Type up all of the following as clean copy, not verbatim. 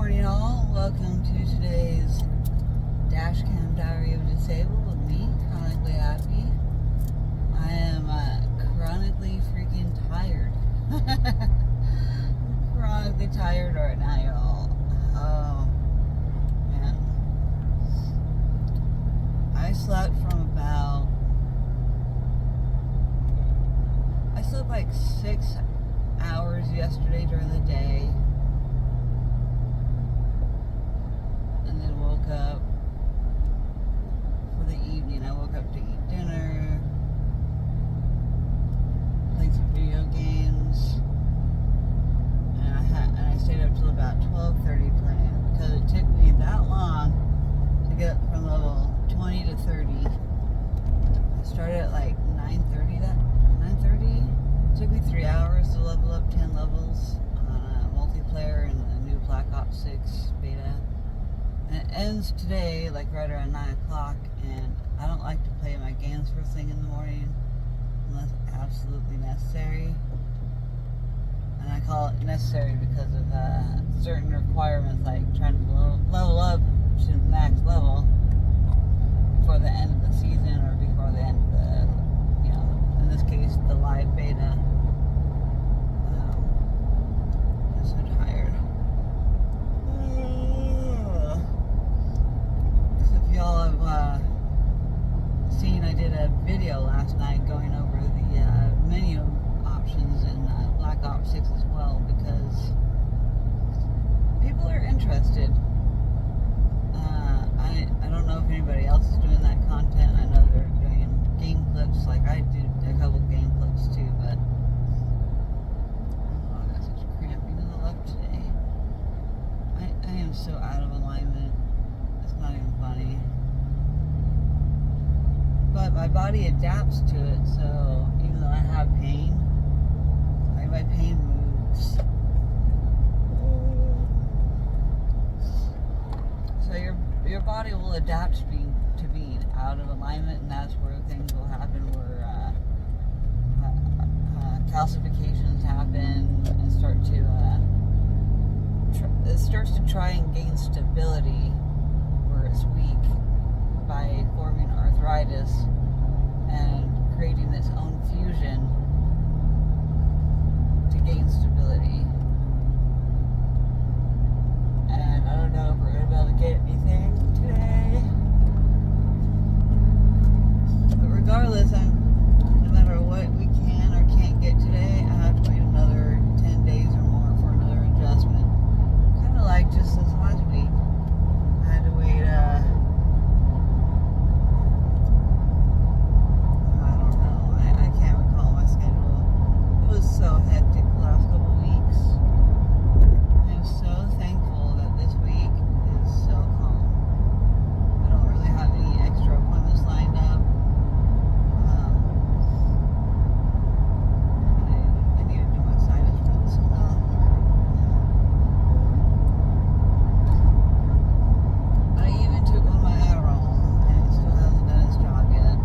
morning, all. Welcome to today's Dashcam Diary of a Disabled with me, chronically happy. I am chronically freaking tired. Chronically tired right now, y'all. Oh, man. I slept like 6 hours yesterday during the day. And then woke up for the evening. I woke up to eat dinner, played some video games, and I stayed up till about 12:30 playing because it took me that long to get from level 20 to 30. I started at like 9:30. It took me 3 hours to level up 10 levels on multiplayer in the new Black Ops 6 beta. And it ends today, like right around 9 o'clock, and I don't like to play my games first thing in the morning unless absolutely necessary. And I call it necessary because of certain requirements, like trying to level up to the max level before the end of the season or before the end of the, in this case, the live beta. I'm so tired. Y'all have seen, I did a video last night going over the menu options in Black Ops 6 as well, because people are interested. I don't know if anybody else is doing that content. I know they're doing game clips, like I did a couple game clips too, but I got such a cramping in the left today. I am so out of alignment. It's not even funny. But my body adapts to it, so even though I have pain, like my pain moves. So your body will adapt to being out of alignment, and that's where things will happen, where calcifications happen and it starts to try and gain stability where it's weak by forming arthritis and creating its own fusion to gain stability. And I don't know if we're going to be able to get anything today. But regardless, no matter what we can or can't get today, I have to wait another 10 days or more for another adjustment. Kind of like just this last week. I had to wait, I don't know. I can't recall my schedule. It was so hectic the last couple of weeks. I'm so thankful that this week is so calm. I don't really have any extra appointments lined up. I need to do my sinus runs. I even took one of my Adderall, and it still hasn't done its job yet.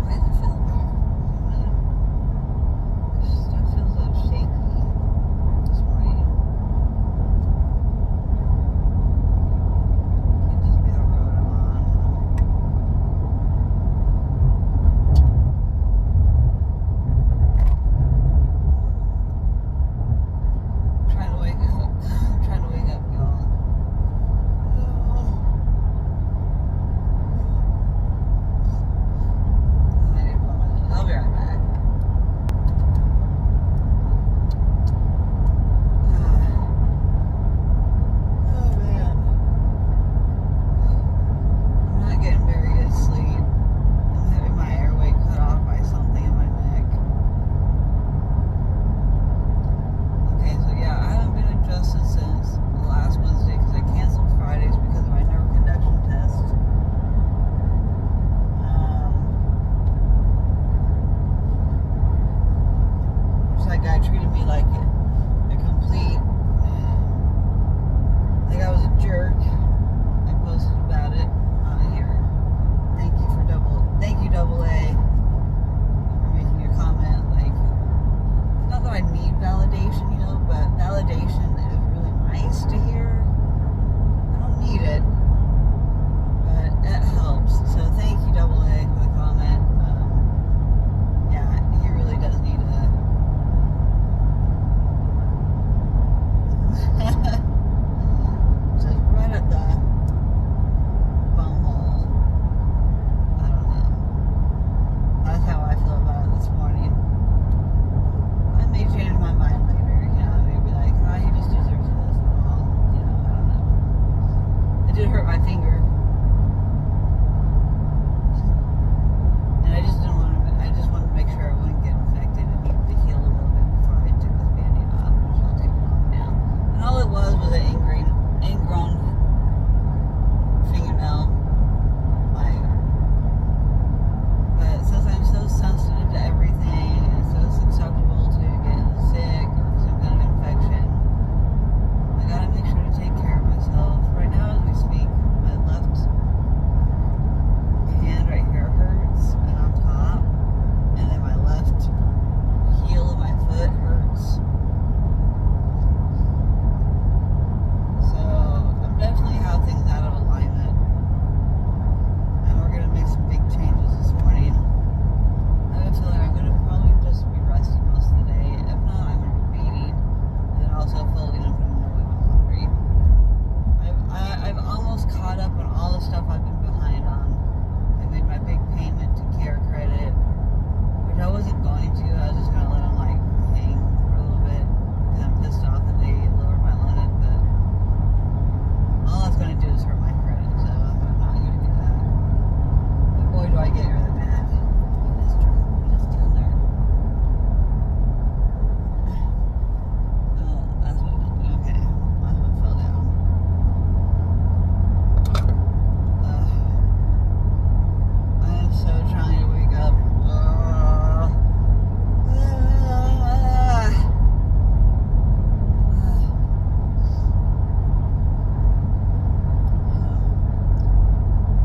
Why does it feel bad? Stuff feels so shaky this morning. Could just be the road I'm on. I'm trying to wake up. I'm trying to wake up, y'all. I need to blow my nose. I'll be right back. Oh man. I'm not getting very good sleep. I'm having my airway cut off by something in my neck. Okay, so yeah, I haven't been adjusted since last Wednesday because I canceled Fridays because of my nerve conduction test. That guy treated me like a complete, like I was a jerk. I posted about it here. Thank you double A, for making your comment. Like, not that I need validation, validation is really nice to hear. I don't need it, but it helps. So thank you, Double A, for the comment. Yeah, he really does need just right at the bum hole. I don't know. That's how I feel about it this morning. I may change my mind later, you know, maybe like, oh, he just deserves this and all. You know, I don't know. It did hurt my finger. And I just didn't want to, I just wanted to make sure it wouldn't get infected and needed to heal a little bit before I took this Band-Aid off, which I'll take it off now. And all it was an ingrown fingernail. Like, but since I'm so sensitive to everything and so susceptible to getting sick or some kind of infection, I gotta make sure to take care of myself. Right now, as we speak, my left hand right here hurts and on top, and then my left heel of my foot hurts. So I'm definitely how things out of alignment, and we're gonna make some big changes this morning. I have a feeling I'm gonna probably just be resting most of the day. If not, I'm gonna be beating and then also folding and putting away my laundry. I've almost caught up on all the stuff I've been behind on. I made my big payment to Care Credit, which I wasn't going to. I was just gonna let them like hang for a little bit because I'm pissed off that they lowered my limit. But all that's gonna do is hurt my credit, so I'm not gonna do that. But boy, do I get really mad. This truck is down there. Oh, that's what. Okay, that's what fell down. I am so trying to wake up.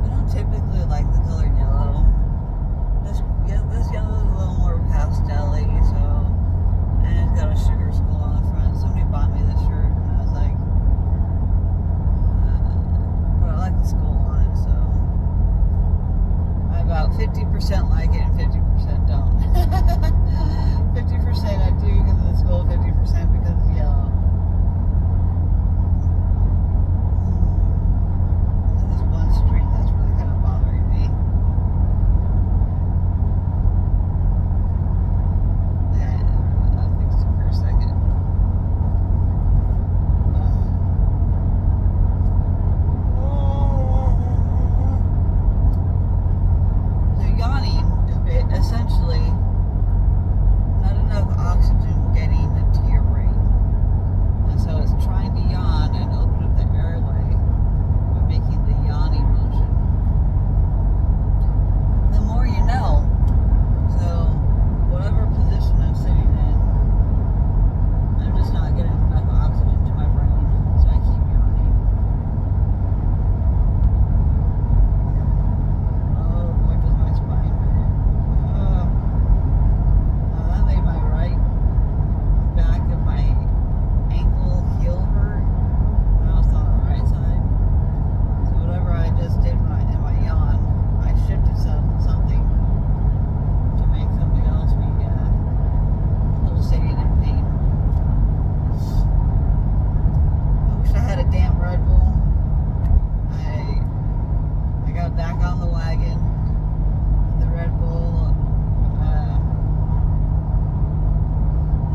I don't typically like the color yellow. This yellow is a little more pastel-y, so, and it's got a sugar skull on the front. Somebody bought me this shirt, and I was like, but I like the skull on it, so I about 50% like it and 50% don't. 50% I do because of the skull, 50% because it's yellow. And this one string that's really kind of bothering me. And I fixed it for a second. So yawning is essentially not enough oxygen getting into your brain. And so it's trying to yawn and open up the airway by making the yawning motion. The more you know. So whatever position I'm sitting in, I'm just not getting enough oxygen to my brain, so I keep yawning. Oh boy, does my spine hurt. That made my right back of my ankle heel hurt. Now it's on the right side. So whatever I just did when in my yawn, I shifted something to make something else be pulsating in pain. I wish I had a damn Red Bull. I got back on the wagon. The Red Bull,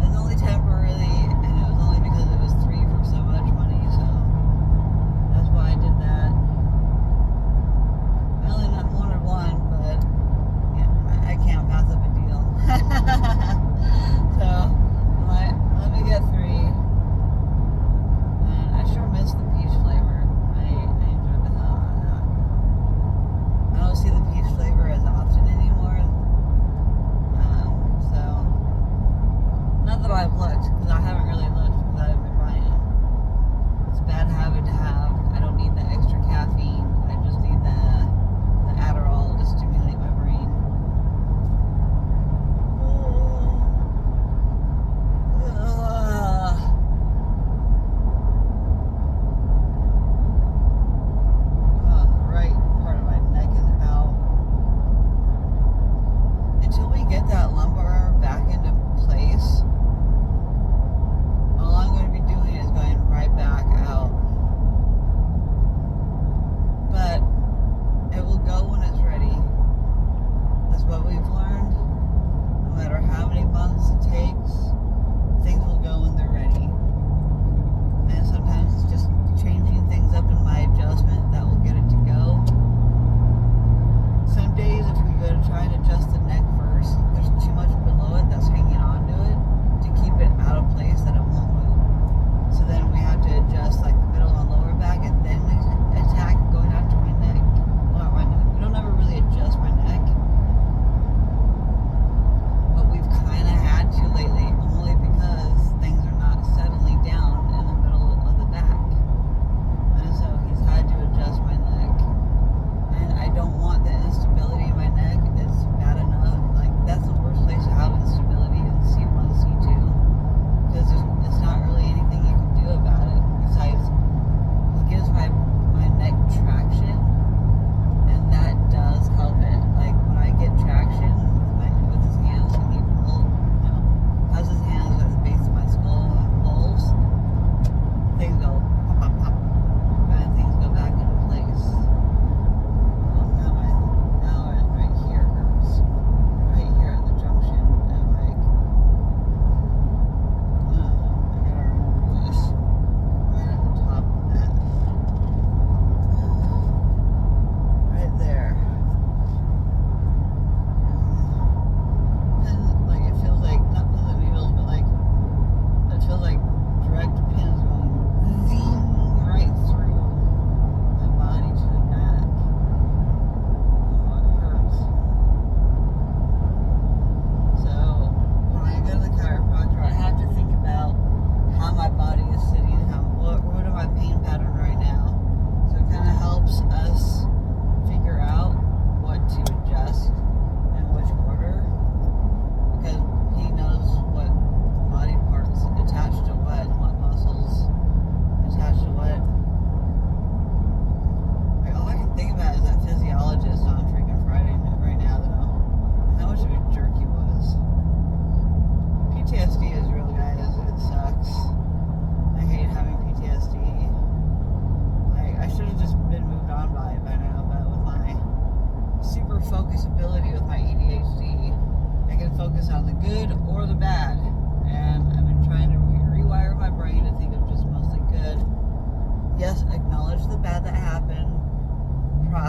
and only temporarily, and it was only because it was 3 for so much money, so that's why I did that. I only wanted one, but yeah, I can't pass up a deal. So I'm like, let me get 3. And I sure miss the peach flavor. I enjoyed the hell out of that. I don't see the peach flavor as often anymore. So not that I've looked, because I haven't really looked because I haven't been buying it. It's a bad habit to have. I don't need the extra caffeine. I just need the Adderall to stimulate my brain.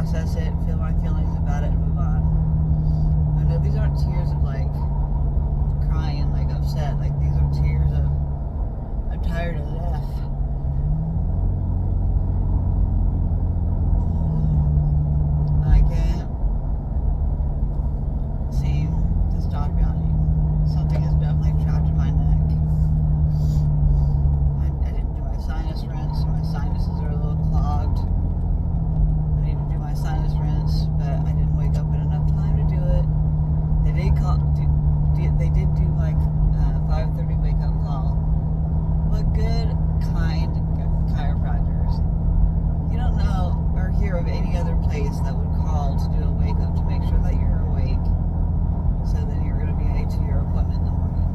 process it, feel my feelings about it, and move on. I know these aren't tears of like crying, like upset. Like these are tears of I'm tired of death. I can't seem to stop yawning. Something is definitely trapped in my neck. I didn't do my sinus rinse, so my sinuses are a little clogged. I need to do my sinus rinse, but I didn't wake up in enough time to do it. They did do like 5:30 wake up call. But good, kind chiropractors. You don't know or hear of any other place that would call to do a wake up to make sure that you're awake, so then you're going to be late to your appointment in the morning.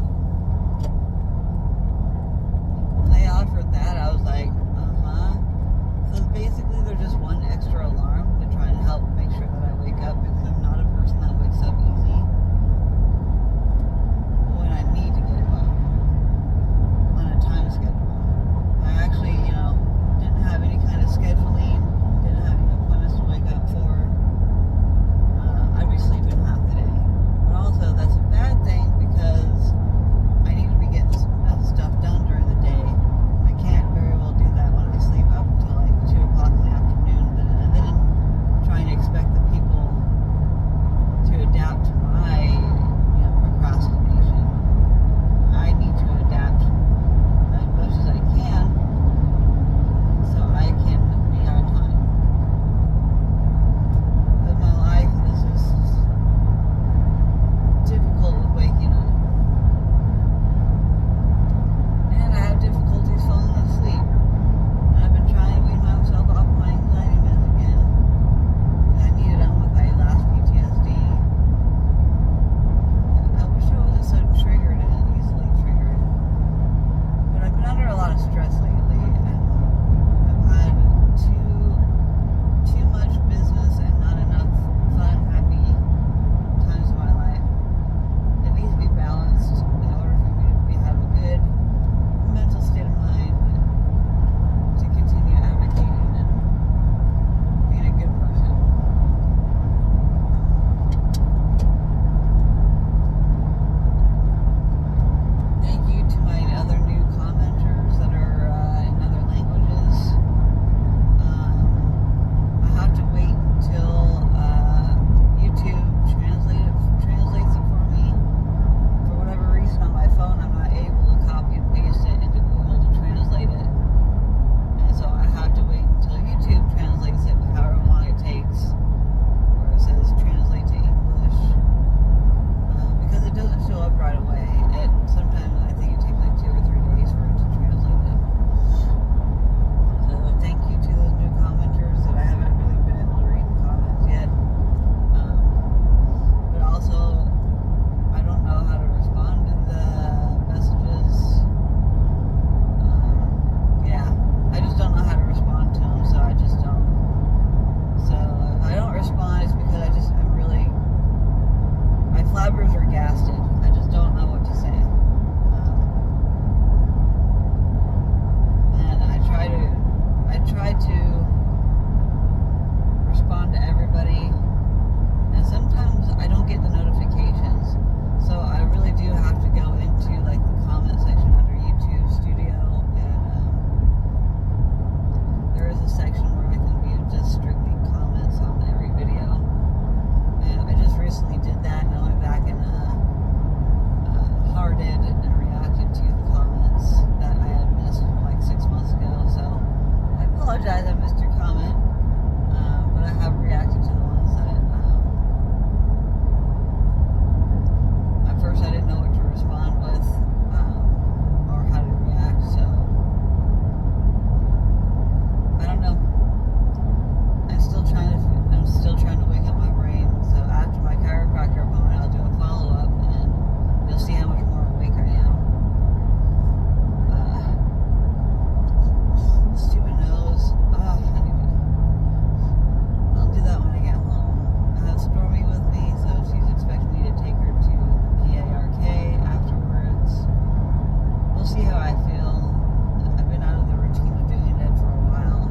When they offered that, I was like, So basically, they're just one extra alarm to try and help make sure that I wake up, because I'm not a person that wakes up easy when I need to get up on a time schedule. I actually, didn't have any kind of scheduling, didn't have any appointments to wake up for. I'd be sleeping half the day. But also, that's a bad thing because I need to be getting stuff done during the day. I can't very well do that when I sleep up until like 2 o'clock in the afternoon, and then trying to expect the people to adapt to my procrastination. I need to adapt as much as I can so I can be on time. But my life is just difficult with waking up. And I have difficulties falling asleep. And I've been trying to wean myself off my anxiety meds again. And I needed them with my last PTSD. I wish I wasn't so triggered and easily triggered. But I've been under a lot of stress lately, and I've had too much business and not enough fun, happy times in my life. It needs to be balanced in order for me to have a good mental state of mind to continue advocating and being a good person. Thank you to my other new commenters that are in other languages. I have to wait until YouTube translates it for me. For whatever reason on my phone, I'm not able to copy and paste it into Google to translate it. And so I have to wait until YouTube translates it, however long it takes, where it says translate to English. Because it doesn't show up right away. Sometimes I think it takes like 2 or 3 days for it to translate it. So thank you to those new commenters that I haven't really been able to read the comments yet. But also, I don't know how to respond to the messages. I just don't know how to respond to them, so I just don't. So if I don't respond, it's because my flabbers are gasted. I just don't know what to say. And I try to respond to everybody, and sometimes I don't get the notifications, so I really do have to go into like the comment section under YouTube Studio, and there is a section where I can view just strictly comments on every video, and I just recently did that, and I went back and hearted and reacted to the comments that I had missed like 6 months ago. So I apologize I missed your comment, but I have reacted to the ones that at first I didn't know what to respond with, or how to react, so I don't know. I'm still trying to wake up my brain. So after my chiropractor appointment, I'll do a follow-up, and you'll see how much more awake I am. Stupid nose. I'll do that when I get home. I have Stormy with me, so she's expecting me to take her to the PARK afterwards. We'll see how I feel. I've been out of the routine of doing it for a while.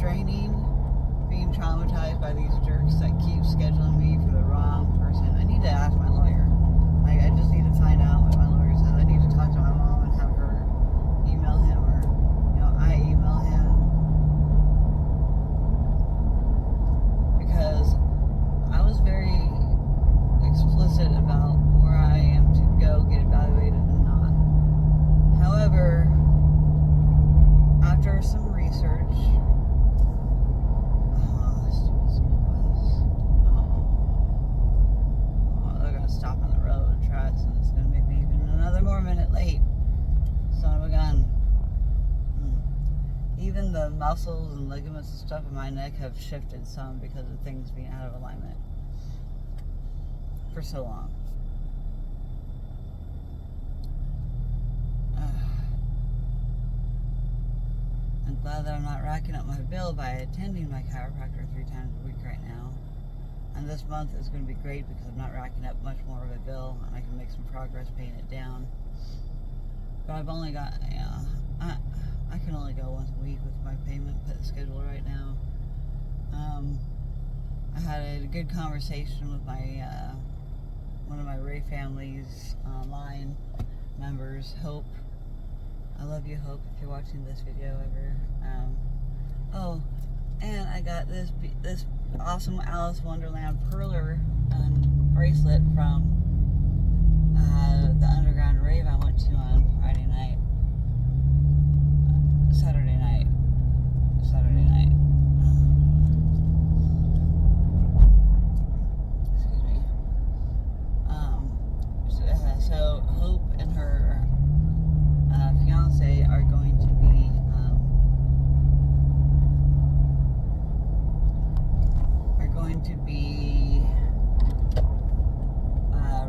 draining being traumatized by these jerks that keep scheduling me for the wrong person. I need to ask my lawyer. Like, I just need to find out what my lawyer says. I need to talk to my mom and have her email him, or, you know, I email him. Because I was very explicit about where I am to go get evaluated and not. However, after some research, they're gonna stop on the road and try us, and it's gonna make me even another more minute late. Son of a gun. Even the muscles and ligaments and stuff in my neck have shifted some because of things being out of alignment for so long. I'm glad that I'm not racking up my bill by attending my chiropractor 3 times a week right now. And this month is going to be great because I'm not racking up much more of a bill, and I can make some progress paying it down. But I've only got, I can only go once a week with my payment schedule right now. I had a good conversation with my one of my Ray family's online members, Hope. I love you, Hope, if you're watching this video ever. Oh, and I got this awesome Alice Wonderland perler bracelet from the underground rave I went to on Saturday night. Excuse me. So Hope and her fiance are going to be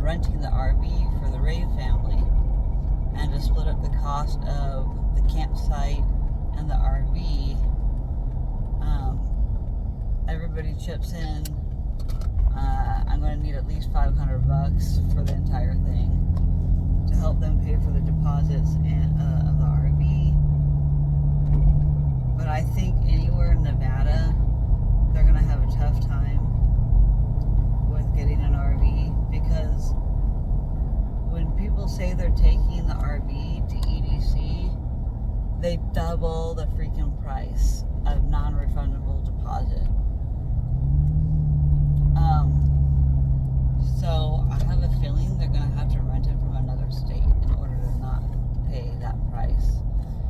renting the RV for the Rave family, and to split up the cost of the campsite and the RV. Everybody chips in. I'm going to need at least $500 for the entire thing to help them pay for the deposits of the RV. But I think anywhere in Nevada, they're going to have a tough time with getting an RV, because when people say they're taking the RV to EDC, they double the freaking price of non-refundable deposit. So I have a feeling they're going to have to rent it from another state in order to not pay that price,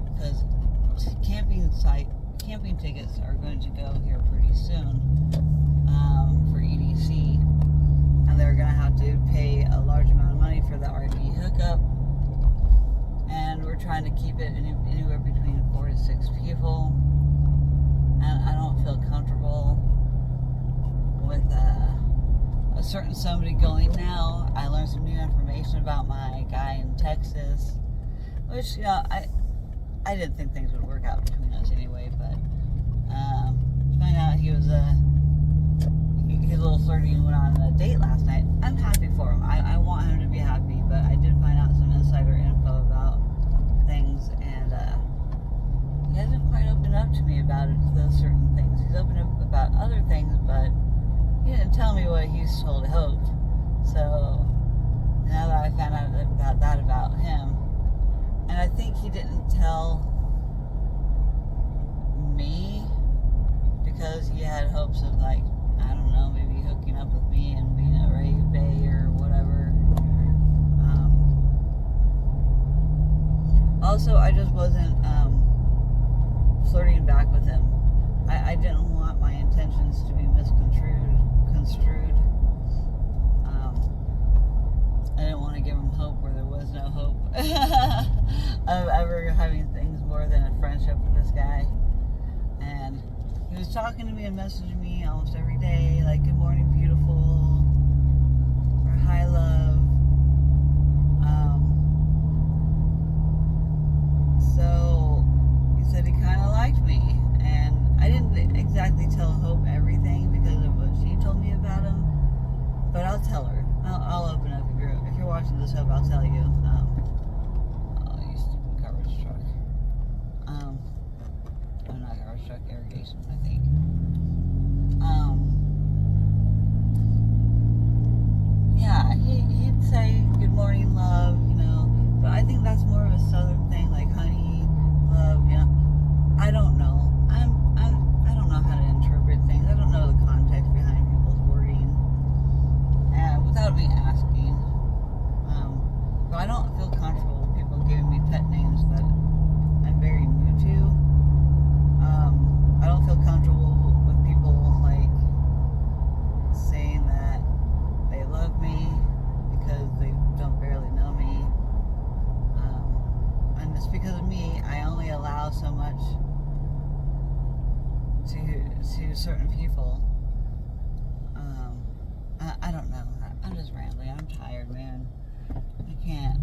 because camping tickets are going to go here pretty soon for EDC, and they're going to have to pay a large amount of money for the RV hookup, and we're trying to keep it anywhere between 4 to 6 people, and I don't feel comfortable with a certain somebody going now. I learned some new information about my guy in Texas, which, you know, I didn't think things would work out between us anyway, but find out he was his little flirting went on a date last night. I'm happy for him. I want him to be happy, but I did find out some insider info about things, and he hasn't quite opened up to me about those certain things. He's opened up about other things, but he didn't tell me what he's told Hope. So now that I found out about that about him, and I think he didn't tell me because he had hopes of, like, I don't know, maybe hooking up with me and being a rave bae or whatever. Also, I just wasn't flirting back with him. I didn't want my intentions to be misconstrued. I didn't want to give him hope where there was no hope of ever having things more than a friendship with this guy. And he was talking to me and messaging me almost every day, like, good morning, beautiful, or hi, love. So he said he kind of liked me, and I didn't exactly tell Hope everything because of what she told me about him, but I'll tell her. I'll open up. If you're watching this, Hope, I'll tell you. Oh, you stupid garbage truck. Not garbage truck, irrigation, I think. it's because of me. I only allow so much to certain people. I don't know. I'm just rambling. I'm tired, man. I can't.